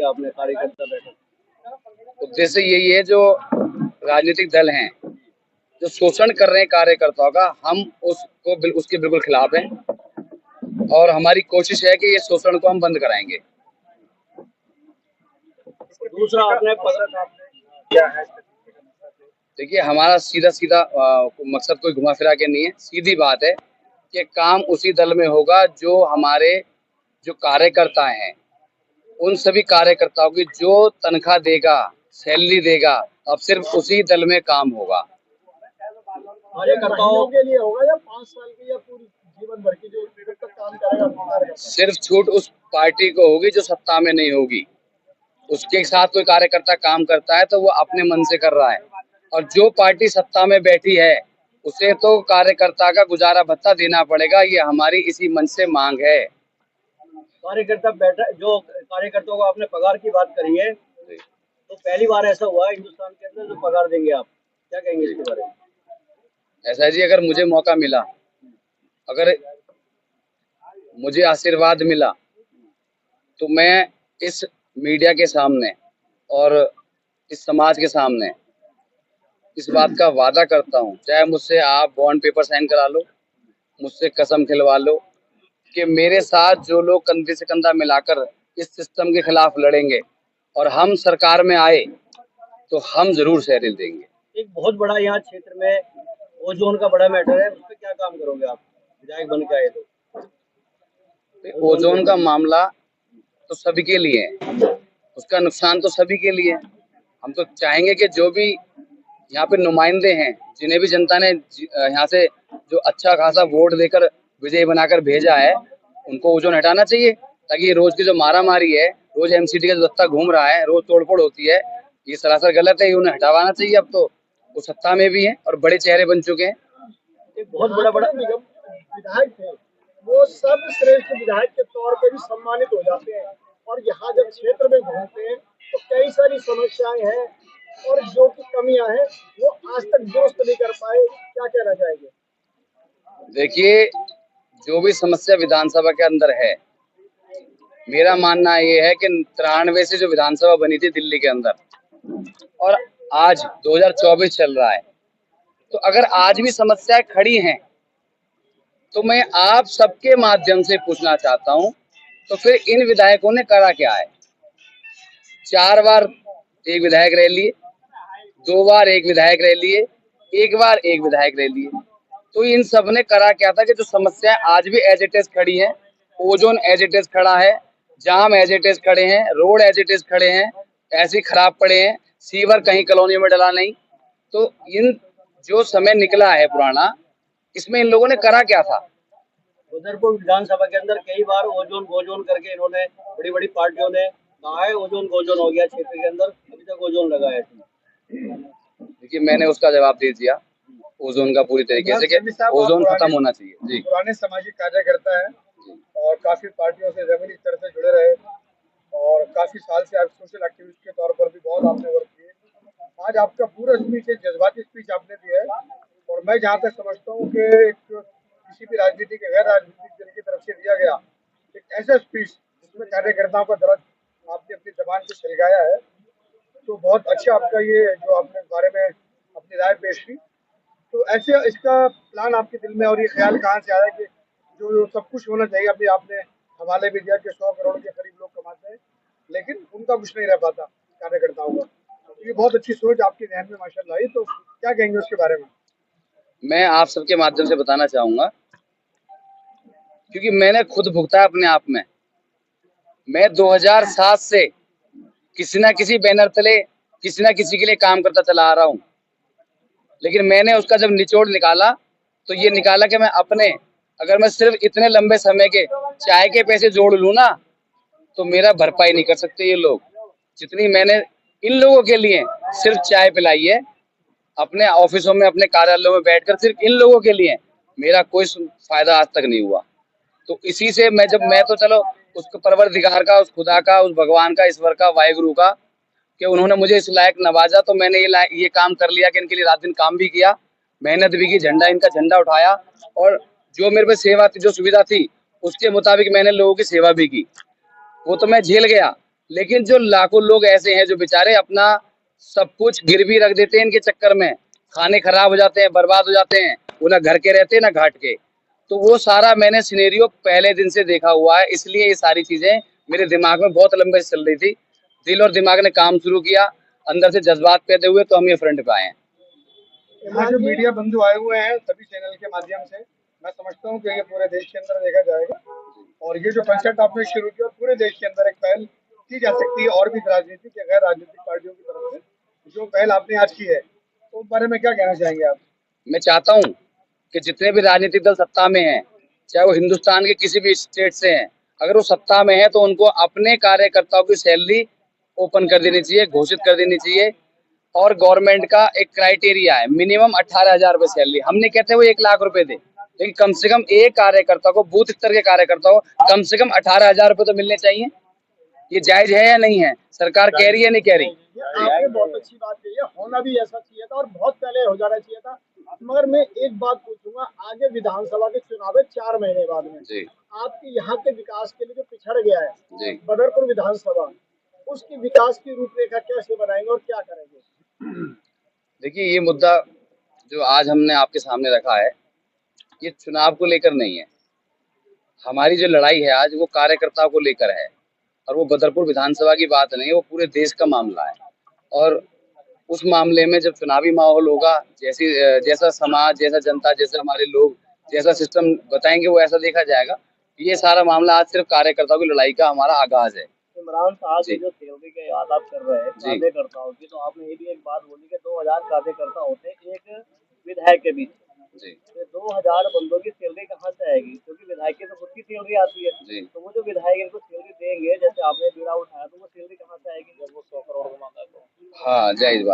किया आपने कार्यकर्ता बैठक? उद्देश्य यही है, जो राजनीतिक दल हैं जो शोषण कर रहे हैं कार्यकर्ताओं का, हम उसके बिल्कुल खिलाफ हैं और हमारी कोशिश है कि ये शोषण को हम बंद कराएंगे। दूसरा आपने क्या है? देखिए, हमारा सीधा सीधा मकसद कोई घुमा फिरा के नहीं है। सीधी बात है कि काम उसी दल में होगा जो हमारे जो कार्यकर्ता हैं, उन सभी कार्यकर्ताओं की जो तनख्वाह देगा, सैलरी देगा, अब सिर्फ उसी दल में काम होगा। कार्यकर्ताओं के लिए होगा या 5 साल की या पूरी जीवन भर की जो तक काम करेगा? सिर्फ छूट उस पार्टी को होगी जो सत्ता में नहीं होगी। उसके साथ कोई कार्यकर्ता काम करता है तो वो अपने मन से कर रहा है, और जो पार्टी सत्ता में बैठी है उसे तो कार्यकर्ता का गुजारा भत्ता देना पड़ेगा। ये हमारी इसी मन से मांग है। कार्यकर्ता बैठा, जो कार्यकर्ताओं को आपने पगार की बात करी है, तो पहली बार ऐसा हुआ है हिंदुस्तान के अंदर जो पगार देंगे आप, क्या कहेंगे इसके बारे में? ऐसा है जी, अगर मुझे मौका मिला, अगर मुझे आशीर्वाद मिला, तो मैं इस मीडिया के सामने और इस समाज के सामने इस बात का वादा करता हूँ, चाहे मुझसे आप बॉन्ड पेपर साइन करा लो, मुझसे कसम खिलवा लो, कि मेरे साथ जो लोग कंधे से कंधा मिलाकर इस सिस्टम के खिलाफ लड़ेंगे और हम सरकार में आए तो हम जरूर सैलरी देंगे। एक बहुत बड़ा यहाँ क्षेत्र में ओजोन का बड़ा मैटर है, उस पर क्या काम करोगे आप विधायक बन के आए तो? ओजोन का मामला तो सभी के लिए है, उसका नुकसान तो सभी के लिए है। हम तो चाहेंगे कि जो भी यहाँ पे नुमाइंदे हैं, जिन्हें भी जनता ने यहाँ से जो अच्छा खासा वोट देकर विजयी बनाकर भेजा है, उनको ओजोन हटाना चाहिए, ताकि ये रोज की जो मारा मारी है, रोज एमसीडी का जो दत्ता घूम रहा है, रोज तोड़फोड़ होती है, ये सरासर गलत है। ये उन्हें हटावाना चाहिए। अब तो वो सत्ता में भी है और बड़े चेहरे बन चुके हैं। एक बहुत बड़ा विधायक थे, वो सर्वश्रेष्ठ विधायक के तौर पे भी सम्मानित हो जाते हैं, और यहाँ जब क्षेत्र में घूमते हैं तो कई सारी समस्याएं हैं और जो की कमियां हैं वो आज तक दुरुस्त नहीं कर पाए, क्या कहना चाहेंगे? देखिए, जो भी समस्या विधानसभा के अंदर है, मेरा मानना ये है कि 93 से जो विधानसभा बनी थी दिल्ली के अंदर, और आज 2024 चल रहा है, तो अगर आज भी समस्याएं खड़ी हैं तो मैं आप सबके माध्यम से पूछना चाहता हूं, तो फिर इन विधायकों ने करा क्या है? 4 बार एक विधायक रह लिए, 2 बार एक विधायक रह लिए, 1 बार एक विधायक रह लिए, तो इन सब ने करा क्या था कि जो समस्याएं आज भी एज इट इज खड़ी हैं, ओजोन एज इट इज खड़ा है, जाम एज इट इज खड़े हैं, रोड एज इट इज खड़े हैं, ऐसे खराब पड़े हैं, सीवर कहीं कॉलोनी में डला नहीं। तो इन जो समय निकला है पुराना, इसमें इन लोगों ने करा क्या था? रुद्रपुर विधानसभा के अंदर कई बार ओजोन गोजोन करके इन्होंने बड़ी बड़ी पार्टियों ने कहा है ओजोन गोजोन हो गया क्षेत्र के अंदर, अभी तक ओजोन लगा है। देखिए, मैंने उसका जवाब दे दिया ओजोन का पूरी तरीके से, कि ओजोन खत्म होना चाहिए। जी, पुराने सामाजिक कार्यकर्ता है और काफी पार्टियों से जमीनी स्तर से जुड़े रहे और काफी साल से आप सोशल एक्टिविस्ट के तौर पर भी बहुत आपने वर्क किए। आज आपका पूरा स्पीच एक जज्बाती स्पीच आपने दिया है, और मैं जहाँ तक समझता हूँ कि किसी भी राजनीति के गैर राजनीतिक दल की तरफ से दिया गया एक ऐसा स्पीच जिसमें कार्यकर्ताओं का दर्द आपने अपनी जबान से सुलगाया है, तो बहुत अच्छा आपका ये जो आपने बारे में अपनी राय पेश की। तो ऐसे इसका प्लान आपके दिल में और ये ख्याल कहाँ से आया कि जो सब कुछ होना चाहिए, अभी आपने हवाले भी दिया कि 100 करोड़ के करीब लोग कमाते हैं लेकिन उनका कुछ नहीं रह पाता कार्यकर्ताओं का, तो ये बहुत अच्छी सोच आपके ध्यान में माशाल्लाह आई, तो क्या कहेंगे उसके बारे में? मैं आप सबके माध्यम से बताना चाहूंगा, क्योंकि मैंने खुद भुगता है अपने आप में। मैं 2007 से किसी ना किसी बैनर तले किसी ना किसी के लिए काम करता चला आ रहा हूँ, लेकिन मैंने उसका जब निचोड़ निकाला तो ये निकाला कि मैं अपने, अगर मैं सिर्फ इतने लंबे समय के चाय के पैसे जोड़ लूँ ना, तो मेरा भरपाई नहीं कर सकते ये लोग, जितनी मैंने इन लोगों के लिए सिर्फ चाय पिलाई है अपने ऑफिसों में, अपने कार्यालयों में बैठकर, सिर्फ इन लोगों के लिए मेरा कोई फायदा आज तक नहीं हुआ। तो इसी से मैं तो चलो उस परवरदिगार का, उस खुदा का, उस भगवान का, ईश्वर का, वाहिगुरु का, कि उन्होंने मुझे इस लायक नवाजा, तो मैंने ये काम कर लिया कि इनके लिए रात दिन काम भी किया, मेहनत भी की, इनका झंडा उठाया, और जो मेरे पे सेवा थी, जो सुविधा थी, उसके मुताबिक मैंने लोगों की सेवा भी की। वो तो मैं झेल गया, लेकिन जो लाखों लोग ऐसे हैं जो बेचारे अपना सब कुछ गिरवी रख देते हैं इनके चक्कर में, खाने खराब हो जाते हैं, बर्बाद हो जाते हैं, वो ना घर के रहते हैं ना घाट के। तो वो सारा मैंने सिनेरियो पहले दिन से देखा हुआ है, इसलिए ये सारी चीजें मेरे दिमाग में बहुत लंबे से चल रही थी। दिल और दिमाग ने काम शुरू किया, अंदर से जज्बात पैदा हुए तो हम ये फ्रंट पे आए हैं। यहाँ जो मीडिया बंधु आए हुए हैं सभी चैनल के माध्यम से, मैं समझता हूँ कि ये पूरे देश के अंदर देखा जाएगा और ये जो कंसेप्ट आपने शुरू किया पूरे देश के अंदर एक पहल की जा सकती है और भी राजनीतिक या गैर राजनीतिक पार्टियों की तरफ से जो पहल आपने आज की है, तो उस बारे में क्या कहना चाहेंगे आप? मैं चाहता हूँ कि जितने भी राजनीतिक दल सत्ता में हैं, चाहे वो हिंदुस्तान के किसी भी स्टेट से हैं, अगर वो सत्ता में है तो उनको अपने कार्यकर्ताओं की सैलरी ओपन कर देनी चाहिए, घोषित कर देनी चाहिए। और गवर्नमेंट का एक क्राइटेरिया है, मिनिमम 18,000 रुपए सैलरी। हम नहीं कहते वो 1,00,000 रुपए दे, लेकिन कम से कम एक कार्यकर्ता को, बूथ स्तर के कार्यकर्ता को कम से कम 18,000 रुपए तो मिलने चाहिए। ये जायज है या नहीं है? सरकार कह रही है नहीं कह रही? ये आपने बहुत अच्छी बात कही है, होना भी ऐसा चाहिए था और बहुत पहले हो जाना चाहिए था। मगर मैं एक बात पूछूंगा, आगे विधानसभा के चुनाव है 4 महीने बाद में, जी आपके यहाँ के विकास के लिए जो पिछड़ गया है जी। बदरपुर विधानसभा, उसकी विकास की रूपरेखा कैसे बनाएंगे और क्या करेंगे? देखिए, ये मुद्दा जो आज हमने आपके सामने रखा है, ये चुनाव को लेकर नहीं है। हमारी जो लड़ाई है आज, वो कार्यकर्ताओं को लेकर है और वो बदरपुर विधानसभा की बात नहीं है, वो पूरे देश का मामला है। और उस मामले में जब चुनावी माहौल होगा, जैसा समाज, जैसा जनता, जैसे हमारे लोग, जैसा सिस्टम बताएंगे वो ऐसा देखा जाएगा। ये सारा मामला आज सिर्फ कार्यकर्ताओं की लड़ाई का हमारा आगाज है। इमरान साहब जी। जो सैलरी के आलाप कर रहे हैं जी। कार्यकर्ताओं की, तो आपने ये भी एक बात बोली कि 2000 कार्यकर्ता होते हैं एक विधायक के बीच। जी तो 2000 बंदों की सैलरी कहाँ से आएगी? क्योंकि विधायक की तो खुद की सैलरी आती है। जी। तो वो जो विधायक इनको सैलरी देंगे, जैसे आपने बीड़ा उठाया, तो वो सैलरी कहाँ से आएगी जब वो 100 करोड़ कमाता है तो? हाँ, जायज बात।